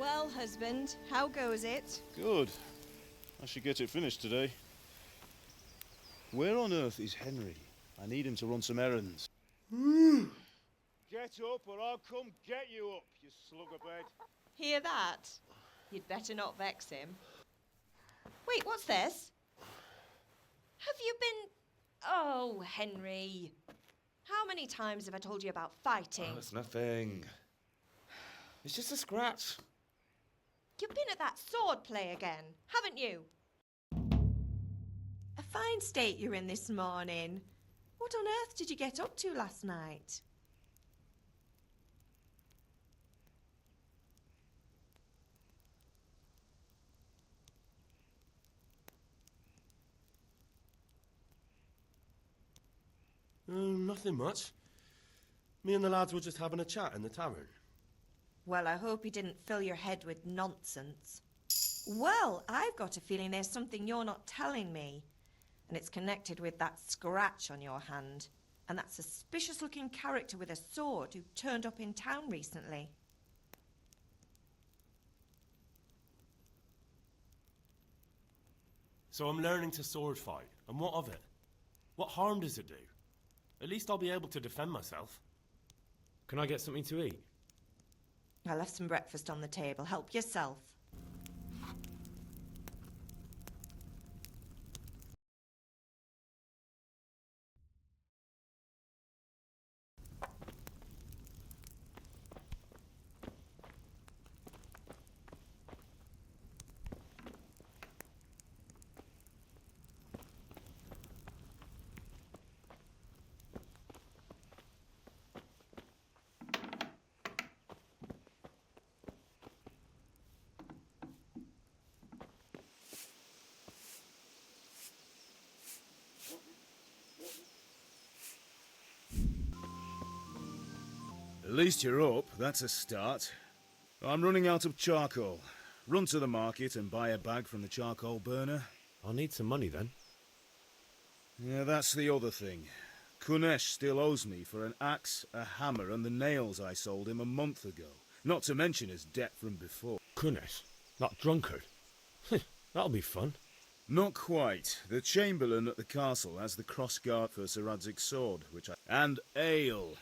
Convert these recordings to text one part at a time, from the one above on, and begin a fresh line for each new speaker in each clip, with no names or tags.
Well, husband, how goes it?
Good. I should get it finished today. Where on earth is Henry? I need him to run some errands. Get up or I'll come get you up, you slugabed.
Hear that? You'd better not vex him. Wait, what's this? Have you been... Oh, Henry. How many times have I told you about fighting?
Oh, it's nothing. It's just a scratch.
You've been at that sword play again, haven't you? A fine state you're in this morning. What on earth did you get up to last night?
Nothing much. Me and the lads were just having a chat in the tavern.
Well, I hope he didn't fill your head with nonsense. Well, I've got a feeling there's something you're not telling me. And it's connected with that scratch on your hand. And that suspicious-looking character with a sword who turned up in town recently.
So I'm learning to sword fight. And what of it? What harm does it do? At least I'll be able to defend myself. Can I get something to eat?
I left some breakfast on the table. Help yourself.
At least you're up, that's a start. I'm running out of charcoal. Run to the market and buy a bag from the charcoal burner.
I'll need some money then.
Yeah, that's the other thing. Kunesh still owes me for an axe, a hammer, and the nails I sold him a month ago. Not to mention his debt from before.
Kunesh? That drunkard? That'll be fun.
Not quite. The Chamberlain at the castle has the crossguard for Sir Radzig's sword, and ale.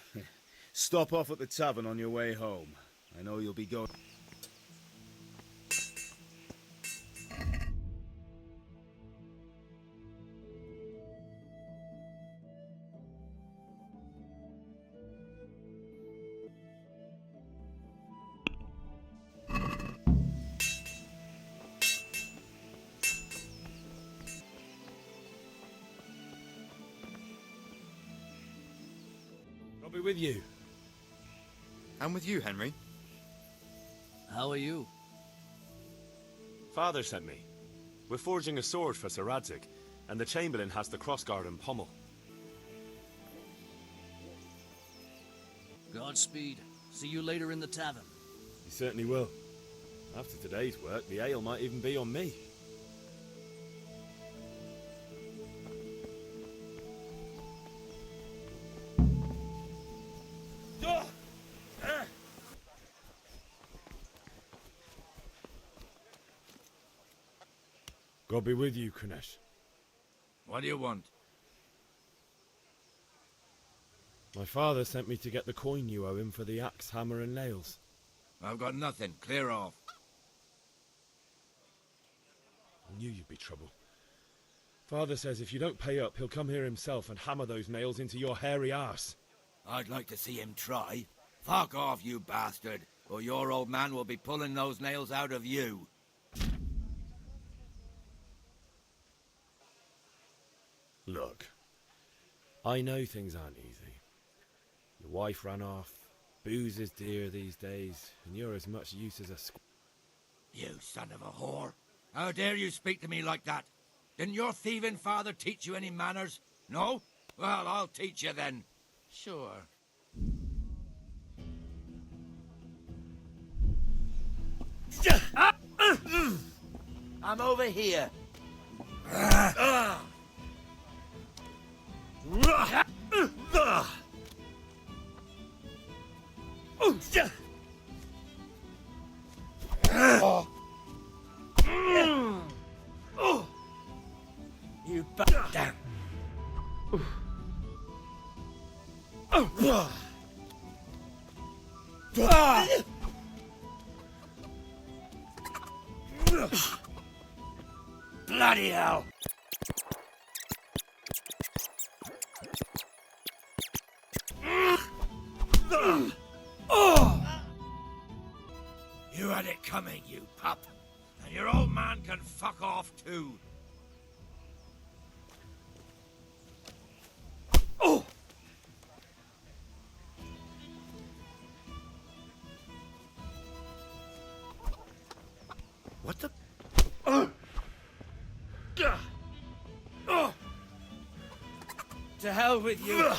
Stop off at the tavern on your way home. I know you'll be going...
I'll be with you.
I'm with you, Henry.
How are you?
Father sent me. We're forging a sword for Sir Radzig, and the Chamberlain has the crossguard and pommel.
Godspeed. See you later in the tavern.
You certainly will. After today's work, the ale might even be on me. God be with you, Kunesh.
What do you want?
My father sent me to get the coin you owe him for the axe, hammer and nails.
I've got nothing. Clear off.
I knew you'd be trouble. Father says if you don't pay up, he'll come here himself and hammer those nails into your hairy arse.
I'd like to see him try. Fuck off, you bastard, or your old man will be pulling those nails out of you.
Look, I know things aren't easy. Your wife ran off, booze is dear these days, and you're as much use as a
You son of a whore. How dare you speak to me like that? Didn't your thieving father teach you any manners? No? Well, I'll teach you then. Sure. I'm over here. Bloody hell! You had it coming, you pup. And your old man can fuck off too. Oh! What the?
To hell with you.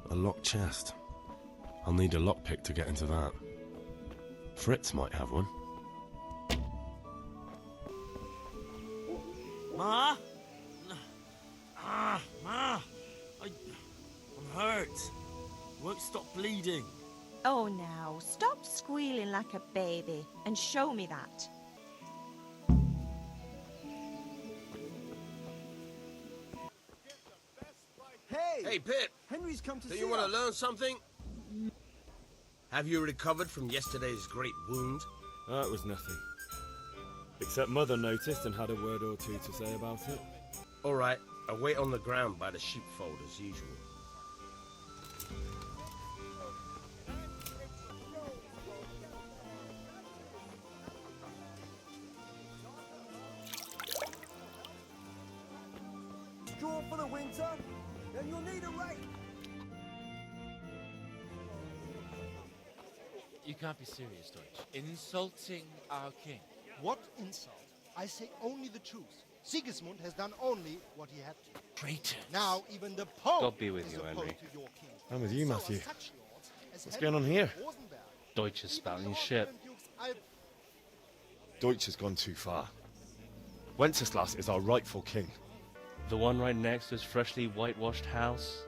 A locked chest. I'll need a lockpick to get into that. Fritz might have one.
Ma? Ma! I'm hurt. Won't stop bleeding.
Oh, now, stop squealing like a baby and show me that.
Hey, Pip!
Henry's come to
Do
see
you want
us.
to learn something? Have you recovered from yesterday's great wound?
That was nothing. Except Mother noticed and had a word or two to say about it.
All right, I'll wait on the ground by the sheepfold as usual.
Straw for the winter, then you'll need a rake.
You can't be serious, Deutsch. Insulting our king.
What insult? I say only the truth. Sigismund has done only what he had to.
Traitor.
Now even the Pope
God be with
is
you,
opposed
Henry.
to your king.
I'm with you,
So are
Matthew.
such lords as
What's
Henry
going on here?
of Rosenberg.
Deutsch is spouting shit.
Deutsch has gone too far. Wenceslas is our rightful king.
The one right next to his freshly whitewashed house.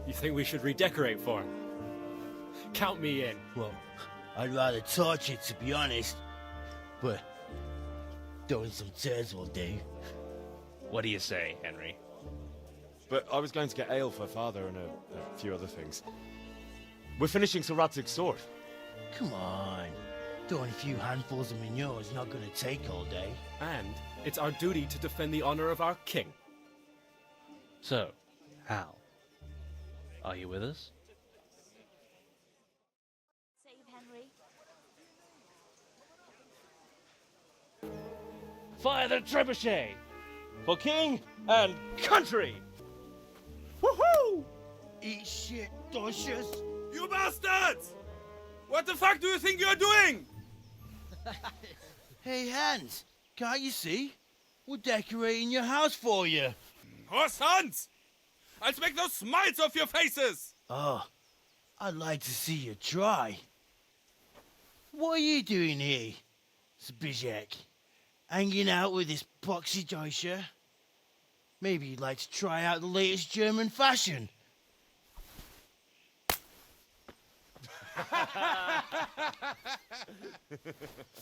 You think we should redecorate for him? Count me in.
Well, I'd rather torch it, to be honest. But throwing some tears will do.
What do you say, Henry?
But I was going to get ale for father and a few other things. We're finishing Sir Radzig's sword.
Come on. Throwing a few handfuls of manure is not going to take all day.
And it's our duty to defend the honor of our king.
So, Hal, are you with us?
Save Henry.
Fire the trebuchet! For king and country! Woohoo!
Eat shit, Docious.
You bastards! What the fuck do you think you're doing?
Hey, Hans, can't you see? We're decorating your house for you.
Horse Hans! I'll make those smiles off your faces!
Oh, I'd like to see you try. What are you doing here, Zbigniew? Hanging out with this poxy Deutscher? Maybe you'd like to try out the latest German fashion.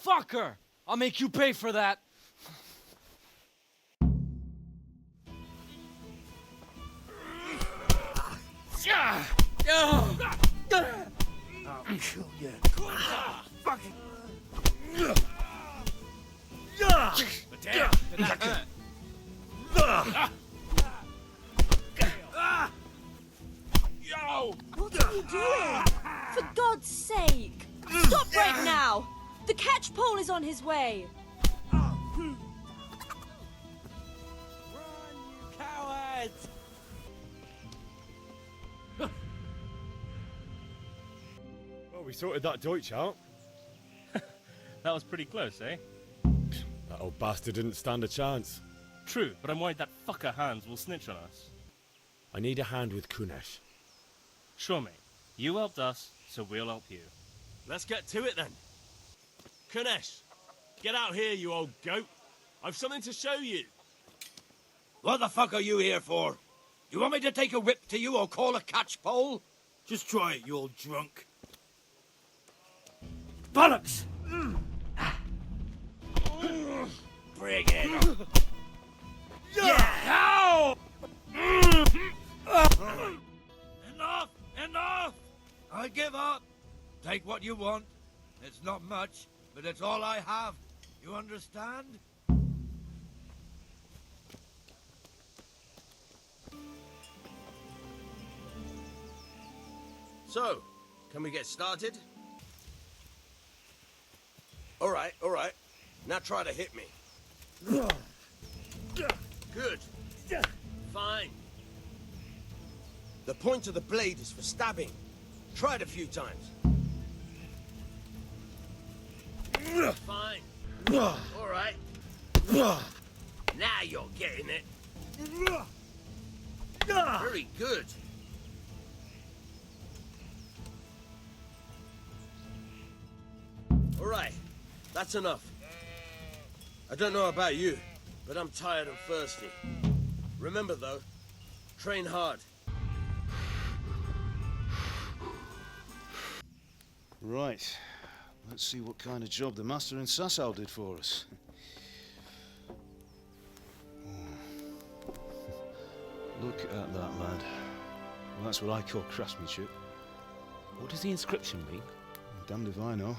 Fucker! I'll make you pay for that.
I'll kill you. Fucking.
Yo!
What are you doing? For God's sake! Stop right now! The catch pole is on his way!
Run, you cowards!
Well, we sorted that Deutsch out.
That was pretty close, eh?
That old bastard didn't stand a chance.
True, but I'm worried that fucker Hans will snitch on us.
I need a hand with Kunesh.
Sure, mate. You helped us, so we'll help you.
Let's get to it then. Kunesh, get out here, you old goat. I've something to show you.
What the fuck are you here for? Do you want me to take a whip to you or call a catchpole?
Just try it, you old drunk. Bollocks!
Bring it.
Yeah!
Enough! Enough! I give up. Take what you want. It's not much, but it's all I have. You understand?
So, can we get started? All right. Now try to hit me. Good. Fine. The point of the blade is for stabbing. Try it a few times. Fine. All right. Now you're getting it. Very good. All right. That's enough. I don't know about you, but I'm tired and thirsty. Remember, though, train hard.
Right. Let's see what kind of job the master in Sasau did for us. Look at that, lad. Well, that's what I call craftsmanship.
What does the inscription mean?
Damned if I know.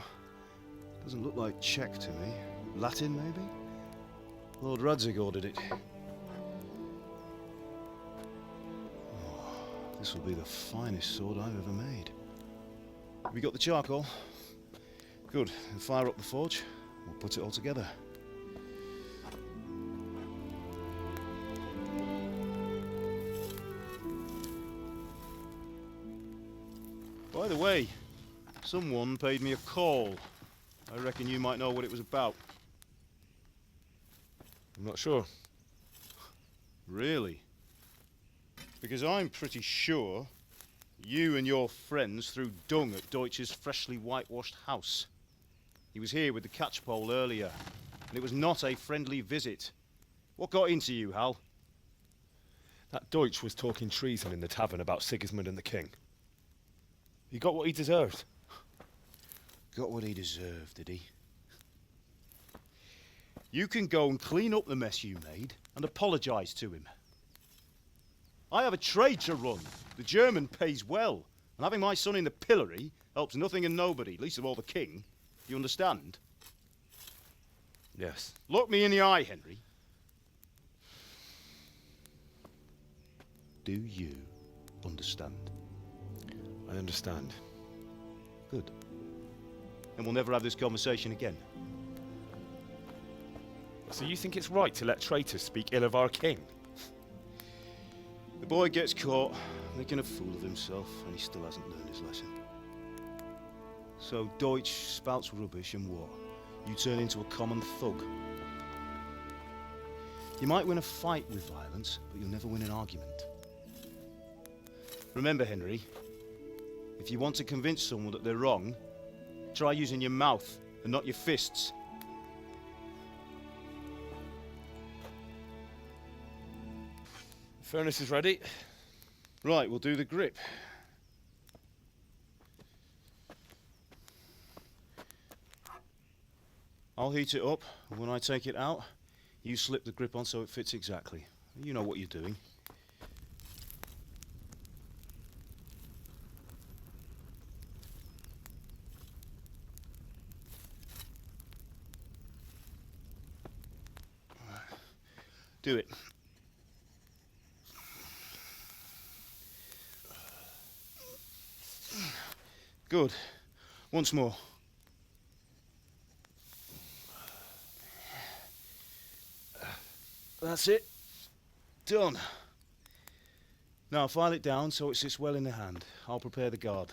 Doesn't look like Czech to me. Latin, maybe? Lord Radzig ordered it. Oh, this will be the finest sword I've ever made. Have you got the charcoal? Good. Then fire up the forge. We'll put it all together. By the way, someone paid me a call. I reckon you might know what it was about.
I'm not sure.
Really? Because I'm pretty sure you and your friends threw dung at Deutsch's freshly whitewashed house. He was here with the catchpole earlier, and it was not a friendly visit. What got into you, Hal?
That Deutsch was talking treason in the tavern about Sigismund and the king. He got what he deserved.
Got what he deserved, did he? You can go and clean up the mess you made and apologise to him. I have a trade to run. The German pays well, and having my son in the pillory helps nothing and nobody, least of all the king. You understand?
Yes.
Look me in the eye, Henry. Do you understand?
I understand.
Good. And we'll never have this conversation again.
So you think it's right to let traitors speak ill of our king?
The boy gets caught, making a fool of himself, and he still hasn't learned his lesson. So Deutsch spouts rubbish and what? You turn into a common thug. You might win a fight with violence, but you'll never win an argument. Remember, Henry, if you want to convince someone that they're wrong, try using your mouth and not your fists.
The furnace is ready.
Right, we'll do the grip. I'll heat it up, and when I take it out, you slip the grip on so it fits exactly. You know what you're doing. Do it. Good. Once more. That's it. Done. Now file it down so it sits well in the hand. I'll prepare the guard.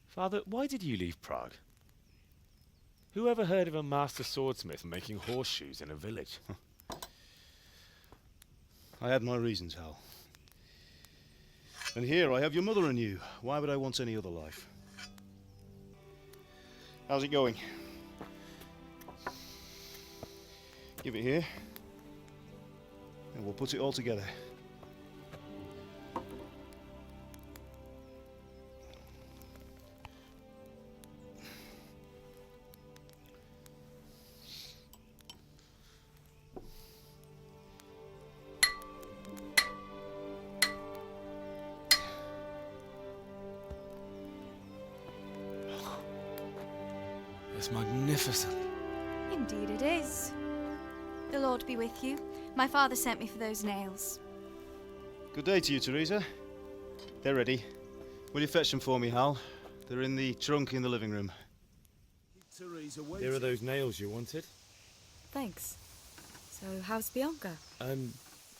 Father, why did you leave Prague? Who ever heard of a master swordsmith making horseshoes in a village?
I had my reasons, Hal. And here I have your mother and you. Why would I want any other life? How's it going? Give it here. And we'll put it all together.
It's magnificent.
Indeed it is. The Lord be with you. My father sent me for those nails.
Good day to you, Teresa. They're ready. Will you fetch them for me, Hal? They're in the trunk in the living room.
Here are those nails you wanted.
Thanks. So, how's Bianca?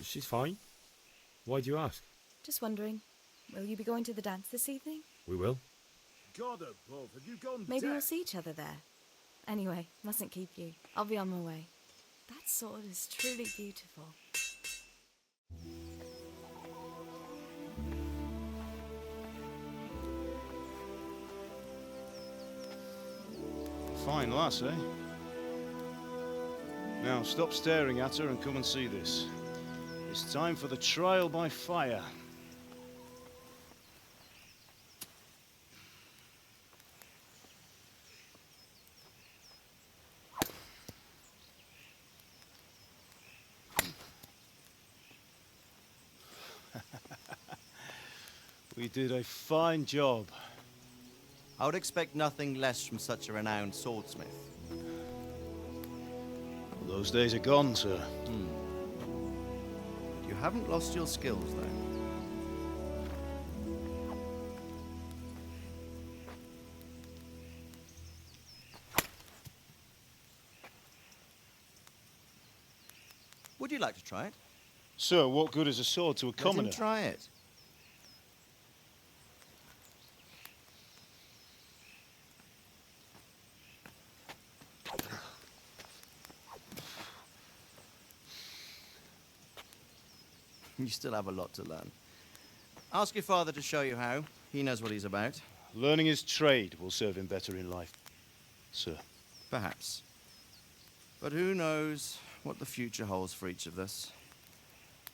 She's fine. Why do you ask?
Just wondering, will you be going to the dance this evening?
We will.
God above, have you gone
Maybe
deaf?
we'll see each other there. Anyway, mustn't keep you. I'll be on my way. That sword is truly beautiful.
Fine lass, eh? Now, stop staring at her and come and see this. It's time for the trial by fire. We did a fine job.
I would expect nothing less from such a renowned swordsmith.
Those days are gone, sir.
You haven't lost your skills, though. Would you like to try it?
Sir, what good is a sword to a commoner?
Let him try it. You still have a lot to learn. Ask your father to show you how. He knows what he's about.
Learning his trade will serve him better in life, sir.
Perhaps. But who knows what the future holds for each of us.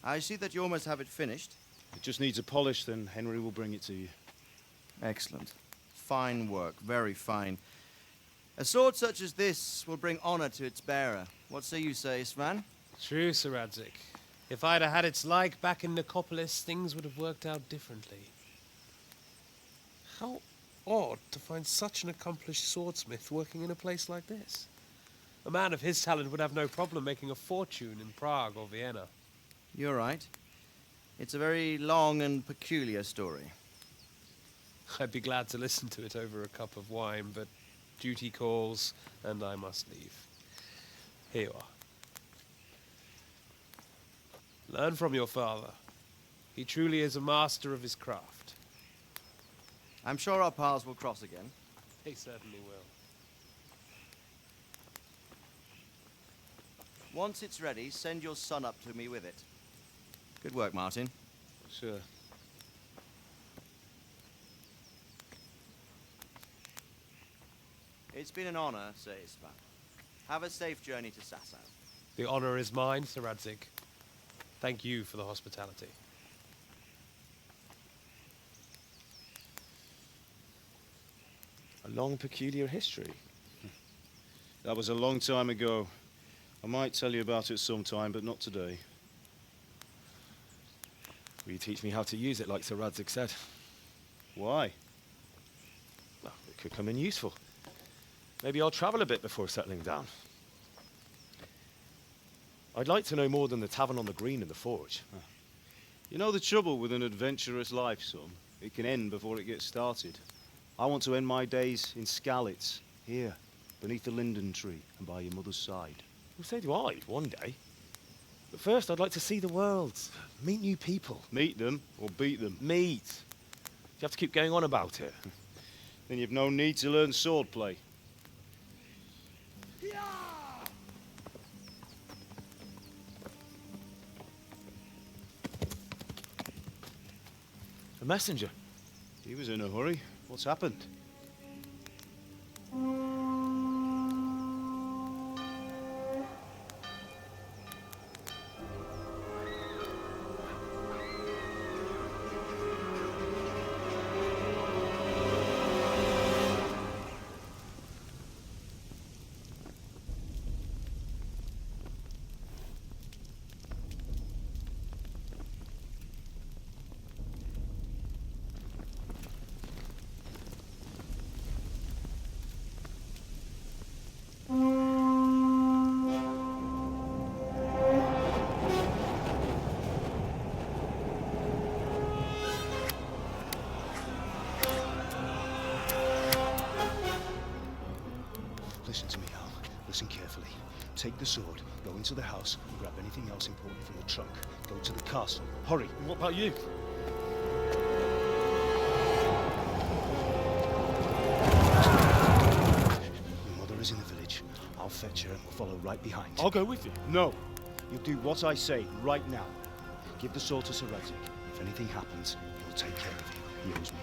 I see that you almost have it finished.
It just needs a polish, then Henry will bring it to you.
Excellent. Fine work, very fine. A sword such as this will bring honor to its bearer. What say you, Svan?
True, Sir Radzik. If I'd have had its like back in Nicopolis, things would have worked out differently. How odd to find such an accomplished swordsmith working in a place like this. A man of his talent would have no problem making a fortune in Prague or Vienna.
You're right. It's a very long and peculiar story.
I'd be glad to listen to it over a cup of wine, but duty calls, and I must leave. Here you are. Learn from your father. He truly is a master of his craft.
I'm sure our paths will cross again.
They certainly will.
Once it's ready, send your son up to me with it. Good work, Martin.
Sir.
It's been an honor, Sir Isvan. Have a safe journey to Sasau.
The honor is mine, Sir Radzik. Thank you for the hospitality.
A long, peculiar history.
That was a long time ago. I might tell you about it sometime, but not today.
Will you teach me how to use it, like Sir Radzik said?
Why?
Well, it could come in useful. Maybe I'll travel a bit before settling down. I'd like to know more than the tavern on the green and the forge.
You know the trouble with an adventurous life, son? It can end before it gets started. I want to end my days in Skalitz, here, beneath the linden tree and by your mother's side.
Well, so do I, one day. But first, I'd like to see the world, meet new people.
Meet them or beat them?
Meet. You have to keep going on about it.
Then you've no need to learn swordplay.
A messenger.
He was in a hurry. What's happened? Listen to me, Al. Listen carefully. Take the sword, go into the house, and grab anything else important from the trunk. Go to the castle. Hurry.
What about you?
Your mother is in the village. I'll fetch her and we'll follow right behind.
I'll go with you.
No. You'll do what I say right now. Give the sword to Sir Isaac. If anything happens, he'll take care of you. He owes me.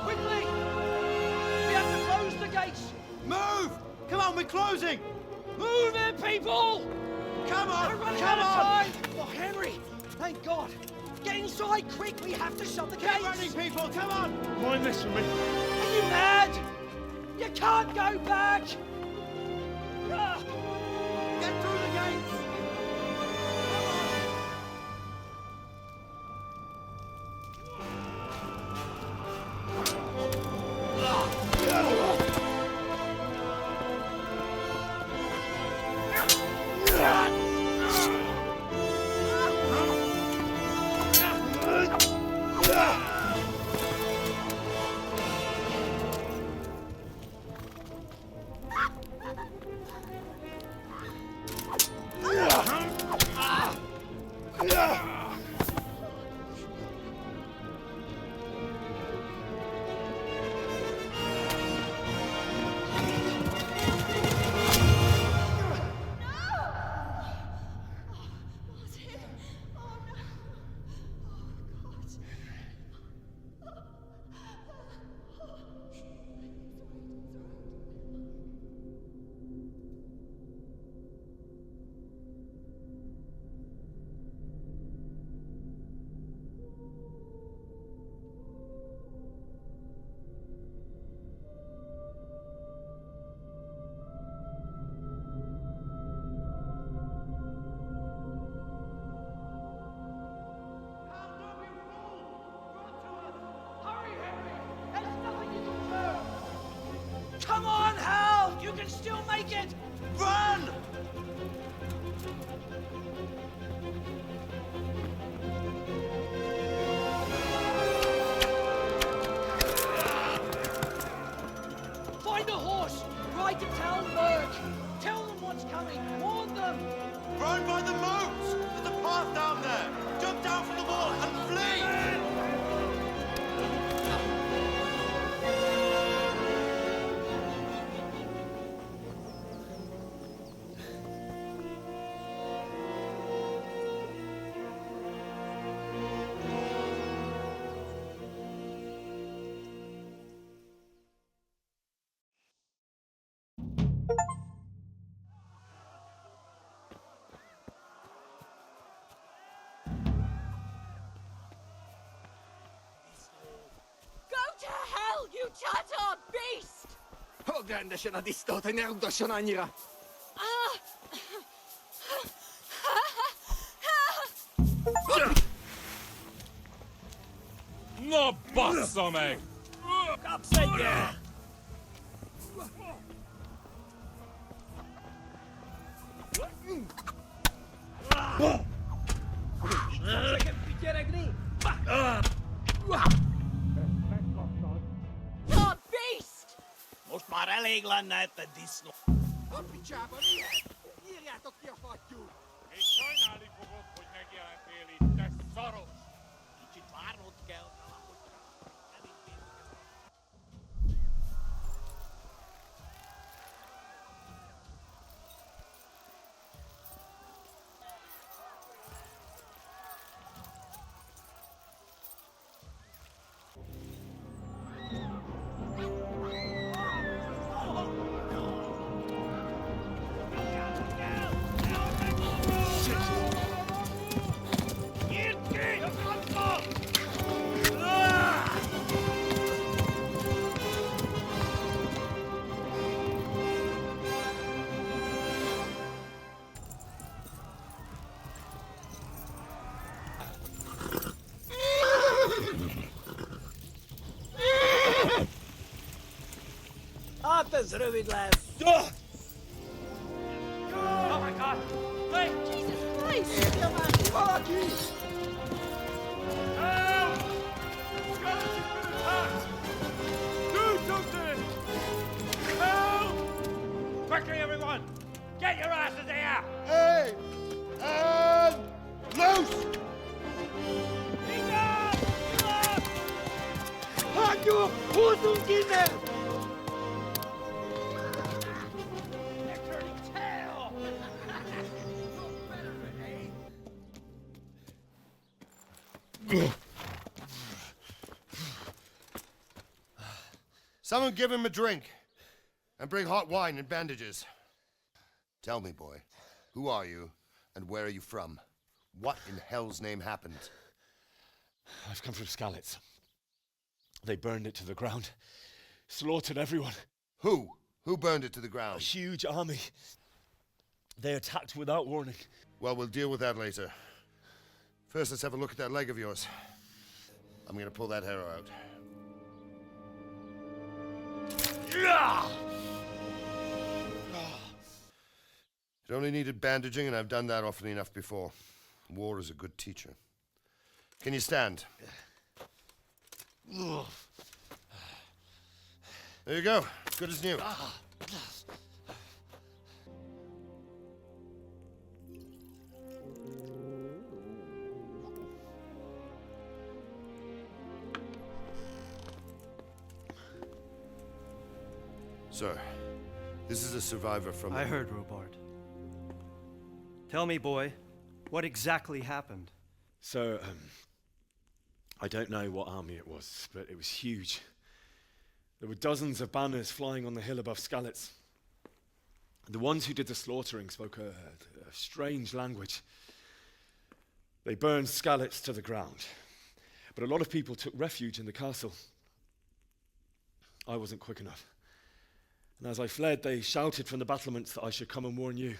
Quickly! We have to close the gates!
Move! Come on, we're closing!
Move it, people!
Come on!
We're running
Come
out of
on!
time! Oh, Henry! Thank God! Get inside, quick! We have to shut the gates!
Keep running, people! Come on!
Mind this for me.
Are you mad? You can't go back! Ah!
Get through the gates!
Come on, Hal! You can still make it!
Run!
Find a horse! Ride to Talmberg! Tell them what's coming! Warn them!
Run by the moats! There's a path down there! Jump down from the wall and flee!
Go to hell, you tattard beast!
Ganda siya na disto, tinarugdo siya na nira.
No bassa meg!
Kapszedje!
Oh, beast!
Most már elég lenne itt a disznó.
A picsába, miért? Írjátok ki a fattyút!
És sajnálni fogod, hogy megjelentél itt, te szaros!
Kicsit várnod kell. Hát ez rövid lesz.
Oh my god! Hey!
Jesus Christ!
Érje már ki valaki!
Help! Skeleton's been attacked! Do something! Help! Quickly, everyone! Get your asses here!
Hey! And loose! Hagyjuk! Húzzunk innen!
Someone give him a drink. And bring hot wine and bandages. Tell me, boy, who are you and where are you from? What in hell's name happened?
I've come from Skalitz. They burned it to the ground. Slaughtered everyone.
Who? Who burned it to the ground?
A huge army. They attacked without warning.
Well, we'll deal with that later. First, let's have a look at that leg of yours. I'm gonna pull that arrow out. It only needed bandaging, and I've done that often enough before. War is a good teacher. Can you stand? There you go. Good as new. Sir, this is a survivor from...
I heard, Robard. Tell me, boy, what exactly happened?
So, I don't know what army it was, but it was huge. There were dozens of banners flying on the hill above Skalitz. The ones who did the slaughtering spoke a strange language. They burned Skalitz to the ground, but a lot of people took refuge in the castle. I wasn't quick enough. And as I fled, they shouted from the battlements that I should come and warn you.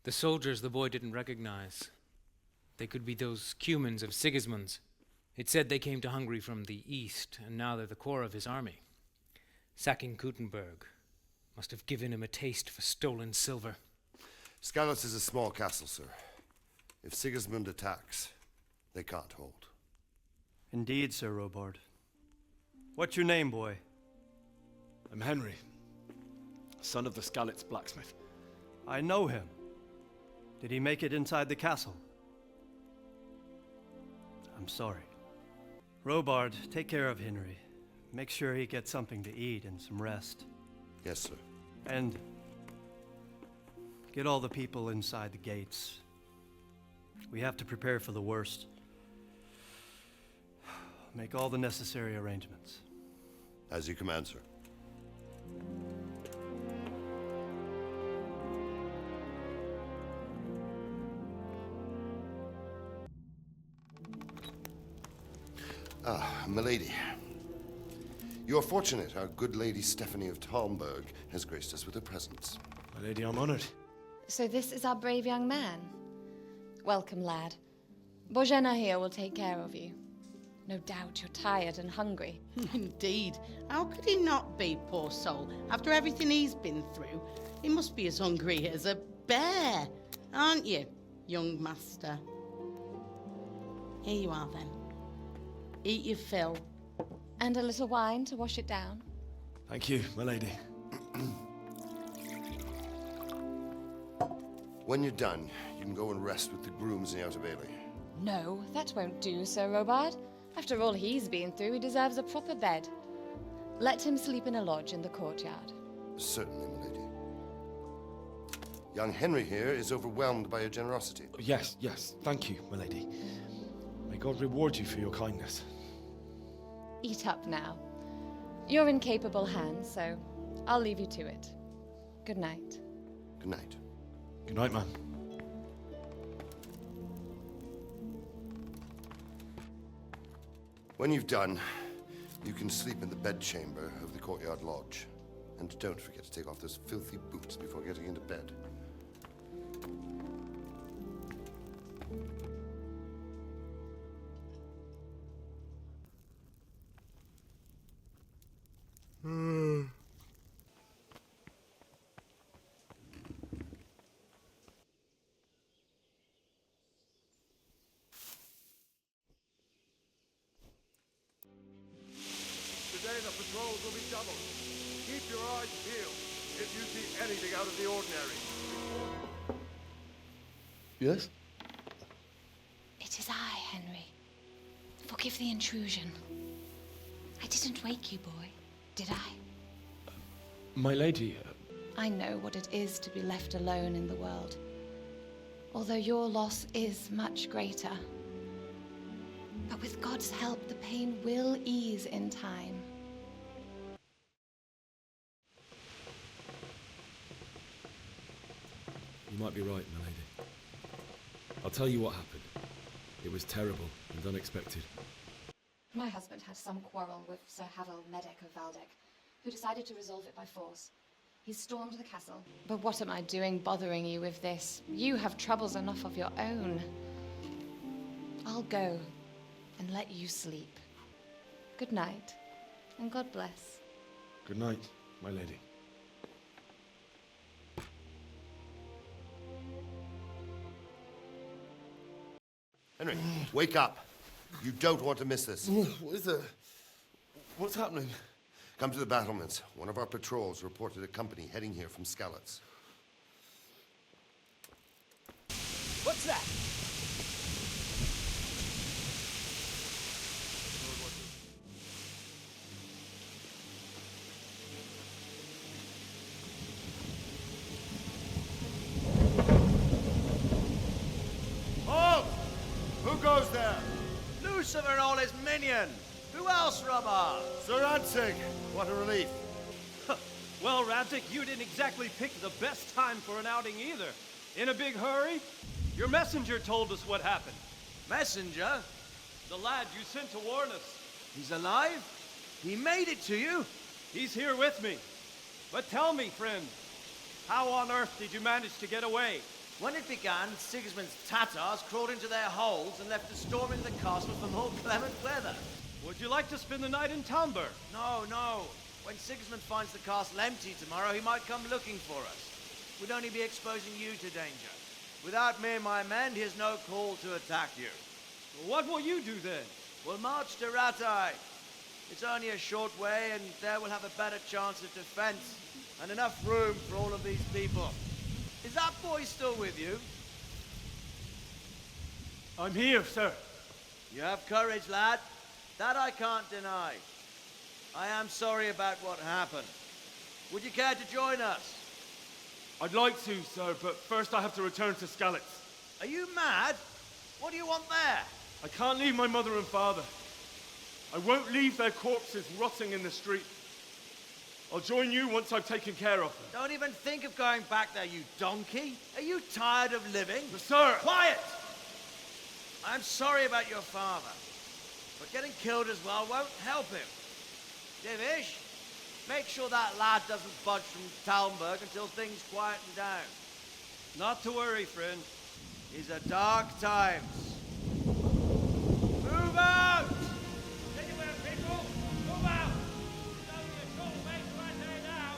The soldiers the boy didn't recognize. They could be those Cumans of Sigismund's. It said they came to Hungary from the east, and now they're the core of his army. Sacking Kuttenberg must have given him a taste for stolen silver.
Skalitz is a small castle, sir. If Sigismund attacks, they can't hold.
Indeed, Sir Robard. What's your name, boy?
I'm Henry, son of the Skalitz blacksmith.
I know him. Did he make it inside the castle? I'm sorry. Robard, take care of Henry. Make sure he gets something to eat and some rest.
Yes, sir.
And get all the people inside the gates. We have to prepare for the worst. Make all the necessary arrangements.
As you command, sir. Ah, milady. You are fortunate our good lady Stephanie of Talmberg has graced us with her presence.
My lady, I'm honored.
So this is our brave young man. Welcome, lad. Bozhena here will take care of you. No doubt you're tired and hungry.
Indeed. How could he not be, poor soul? After everything he's been through, he must be as hungry as a
bear, aren't you, young master? Here you are, then. Eat your fill.
And a little wine to wash it down.
Thank you, my lady.
When you're done, you can go and rest with the grooms in the Outer Bailey.
No, that won't do, Sir Robard. After all he's been through, he deserves a proper bed. Let him sleep in a lodge in the courtyard.
Certainly, my lady. Young Henry here is overwhelmed by your generosity.
Yes, yes. Thank you, my lady. May God reward you for your kindness.
Eat up now. You're in capable hands, so I'll leave you to it. Good night.
Good night.
Good night, ma'am.
When you've done, you can sleep in the bedchamber of the courtyard lodge. And don't forget to take off those filthy boots before getting into bed.
Today the patrols will be doubled. Keep your eyes peeled if you see anything out of the ordinary.
Yes?
It is I, Henry. Forgive the intrusion. I didn't wake you, boy, did I?
My lady,
I know what it is to be left alone in the world. Although your loss is much greater. But with God's help, the pain will ease in time.
you might be right, my lady. I'll tell you what happened. It was terrible and unexpected.
My husband had some quarrel with Sir Havel Medek of Valdek, who decided to resolve it by force. He stormed the castle. But what am I doing bothering you with this? You have troubles enough of your own. I'll go and let you sleep. Good night, and God bless.
Good night, my lady.
Henry, wake up. You don't want to miss this.
What is it? What's happening?
Come to the battlements. One of our patrols reported a company heading here from Skalitz.
What's that?
Halt! Who goes there? Lucifer and all his minions. Who else, Robert?
Sir Ansig, what a relief.
Well, Radzik, you didn't exactly pick the best time for an outing either. In a big hurry? Your messenger told us what happened.
Messenger?
The lad you sent to warn us.
He's alive? He made it to you?
He's here with me. But tell me, friend, how on earth did you manage to get away?
When it began, Sigismund's Tatars crawled into their holes and left us storming the castle for more clement weather.
Would you like to spend the night in Talmberg?
No, no. When Sigismund finds the castle empty tomorrow, he might come looking for us. We'd only be exposing you to danger. Without me and my men, he has no call to attack you.
What will you do then?
We'll march to Ratai. It's only a short way, and there we'll have a better chance of defense and enough room for all of these people. Is that boy still with you?
I'm here, sir.
You have courage, lad. That I can't deny. I am sorry about what happened. Would you care to join us?
I'd like to, sir, but first I have to return to Skalitz.
Are you mad? What do you want there?
I can't leave my mother and father. I won't leave their corpses rotting in the street. I'll join you once I've taken care of them.
Don't even think of going back there, you donkey. Are you tired of living?
Sir!
Quiet! I'm sorry about your father, but getting killed as well won't help him. Divish, make sure that lad doesn't budge from Talmberg until things quieten down.
Not to worry, friend.
These are dark times. Move out!
Anywhere, people! Move out! It's only a short way to right there now.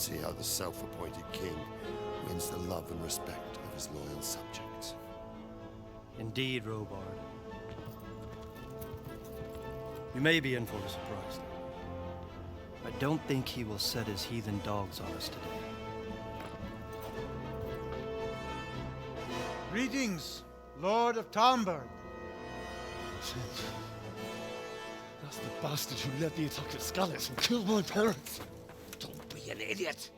see how the self-appointed king wins the love and respect of his loyal subjects.
Indeed, Robard. You may be in for a surprise, though. I don't think he will set his heathen dogs on us today.
Greetings, Lord of Talmberg.
That's the bastard who led the attack at Skalitz and killed my parents.
Don't be an idiot.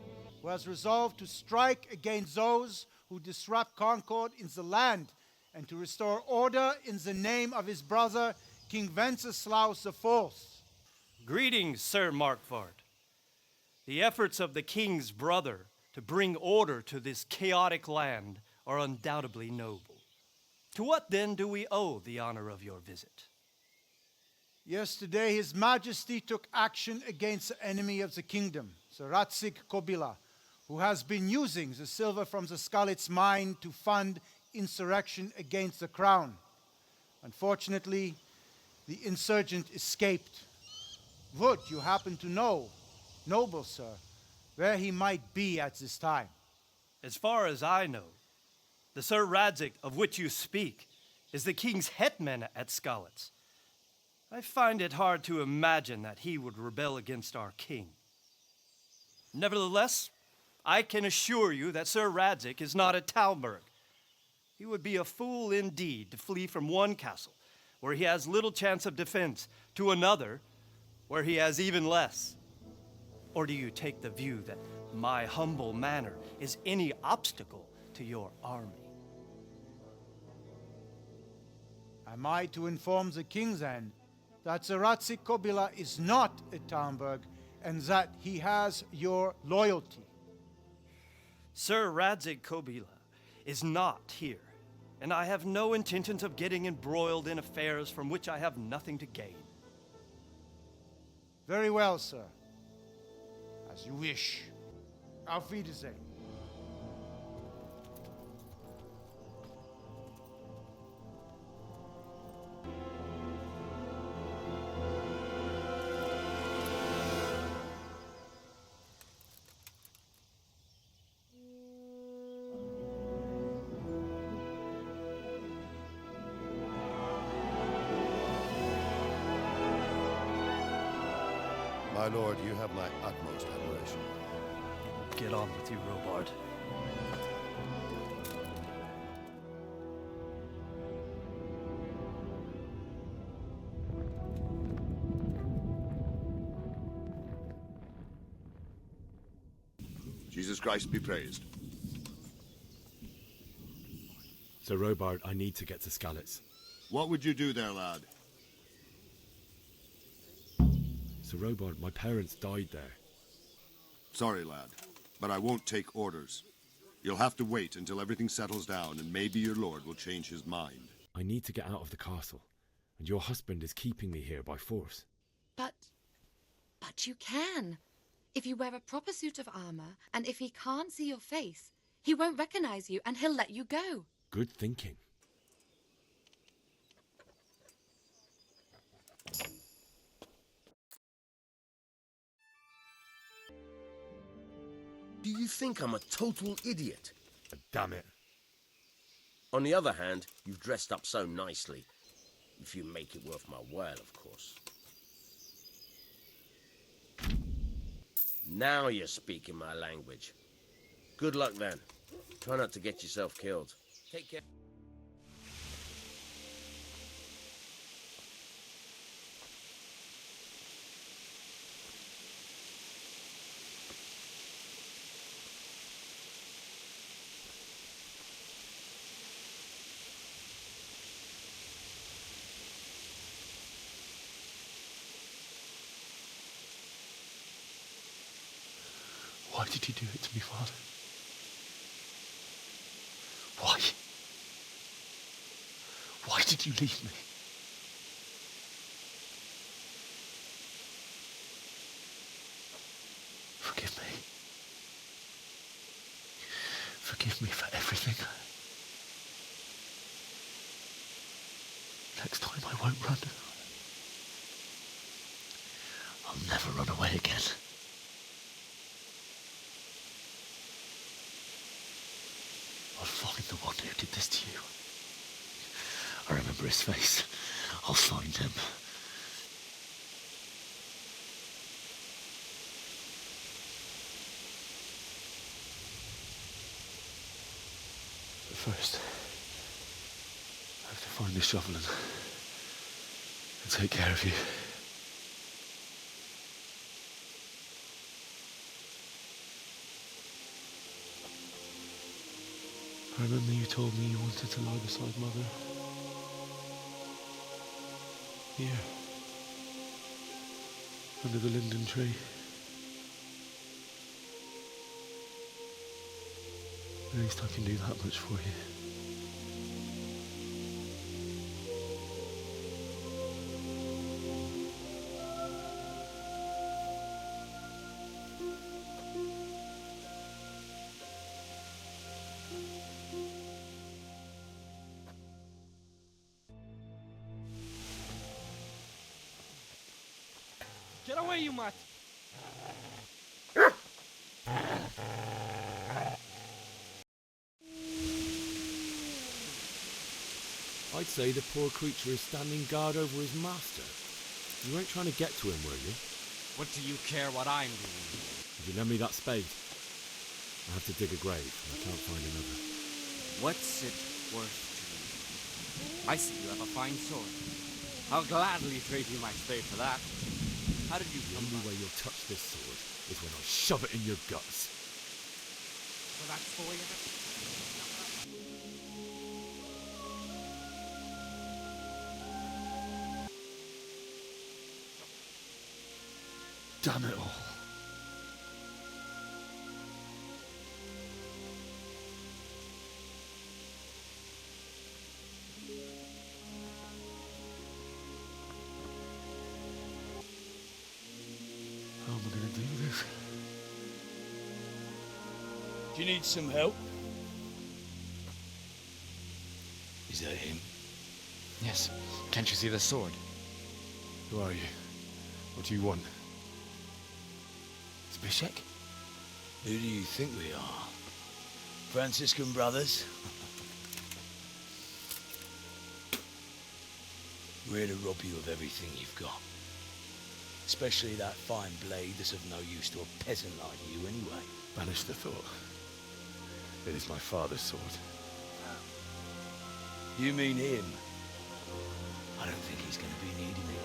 Who has resolved to strike against those who disrupt concord in the land and to restore order in the name of his brother, King Wenceslaus IV.
Greetings, Sir Markvard. The efforts of the king's brother to bring order to this chaotic land are undoubtedly noble. To what then do we owe the honor of your visit?
Yesterday, His Majesty took action against the enemy of the kingdom, the Ratzik Kobila, who has been using the silver from the Skalitz mine to fund insurrection against the crown. Unfortunately, the insurgent escaped. Would you happen to know, noble sir, where he might be at this time?
As far as I know, the Sir Radzik of which you speak is the king's hetman at Skalitz. I find it hard to imagine that he would rebel against our king. Nevertheless, I can assure you that Sir Radzik is not at Talmberg. He would be a fool indeed to flee from one castle, where he has little chance of defense, to another, where he has even less. Or do you take the view that my humble manner is any obstacle to your army?
Am I to inform the king then that the Ratzik Kobila is not at Talmberg and that he has your loyalty?
Sir Radzik Kobila is not here, and I have no intentions of getting embroiled in affairs from which I have nothing to gain.
Very well, sir. As you wish. Auf Wiedersehen.
My lord, you have my utmost admiration.
Get on with you, Robard.
Jesus Christ be praised.
Sir Robard, I need to get to Skalitz.
What would you do there, lad?
Sir Robard, my parents died there.
Sorry, lad, but I won't take orders. You'll have to wait until everything settles down, and maybe your lord will change his mind.
I need to get out of the castle, and your husband is keeping me here by force.
But you can. If you wear a proper suit of armor, and if he can't see your face, he won't recognize you, and he'll let you go.
Good thinking.
Do you think I'm a total idiot?
Damn it.
On the other hand, you've dressed up so nicely. If you make it worth my while, of course. Now you're speaking my language. Good luck then. Try not to get yourself killed. Take care.
Why did you do it to me, Father? Why? Why did you leave me? Forgive me. Forgive me for everything. Next time I won't run. I'll never run away again.
did this to you. I remember his face. I'll find him. But first, I have to find the shovel and take care of you. I remember you told me you wanted to lie beside Mother. Here. Under the linden tree. At least I can do that much for you.
Get away, you mutt!
I'd say the poor creature is standing guard over his master. You weren't trying to get to him, were you?
What do you care what I'm doing?
If you lend me that spade, I have to dig a grave and I can't find another.
What's it worth to you? I see you have a fine sword. I'll gladly trade you my spade for that. How did you
The
come
only
by?
way you'll touch this sword is when I shove it in your guts.
So that's the way of it?
Damn it all. How am I going to do this?
Do you need some help? Is that him?
Yes. Can't you see the sword?
Who are you? What do you want?
Zbyszek? Who do you think we are? Franciscan brothers? We're here to rob you of everything you've got. Especially that fine blade that's of no use to a peasant like you anyway.
Banish the thought. It is my father's sword.
You mean him? I don't think he's going to be needing it.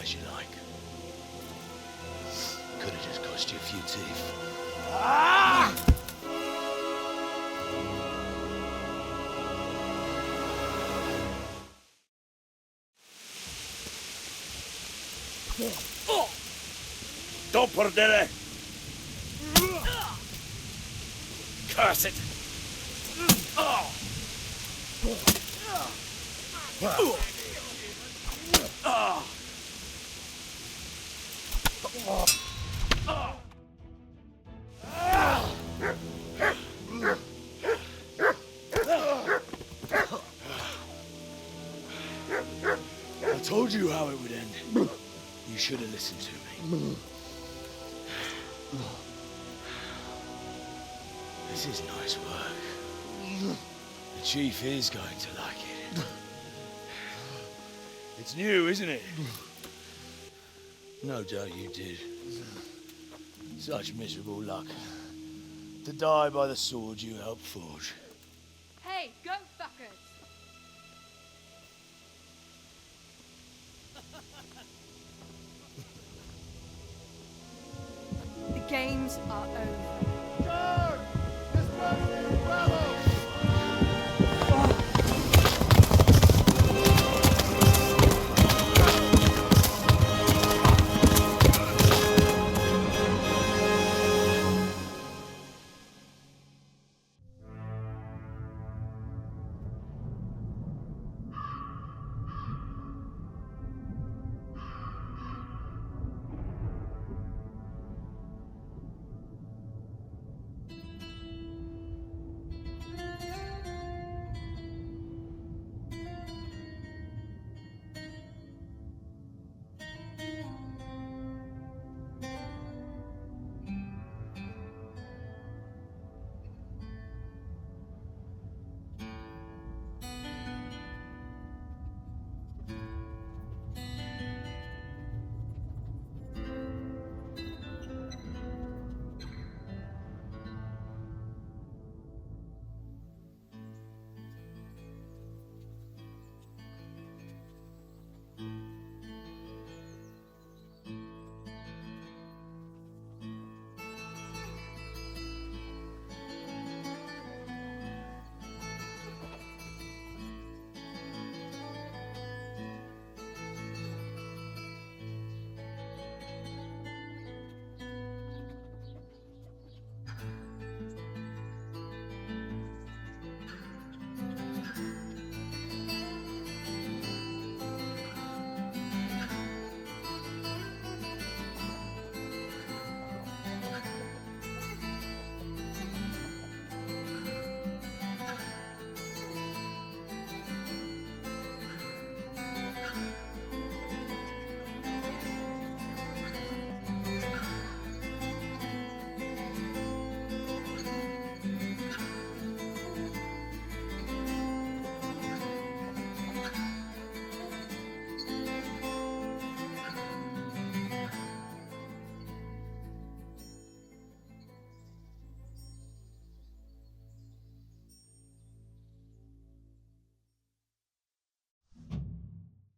As you like. Could have just cost you a few teeth. Ah!
Don't perdere! Curse it!
I told you how it would end. You should have listened to me. This is nice work. The chief is going to like it. It's new, isn't it? No doubt you did. Such miserable luck. To die by the sword you helped forge.
Hey, go fuckers! The games are over.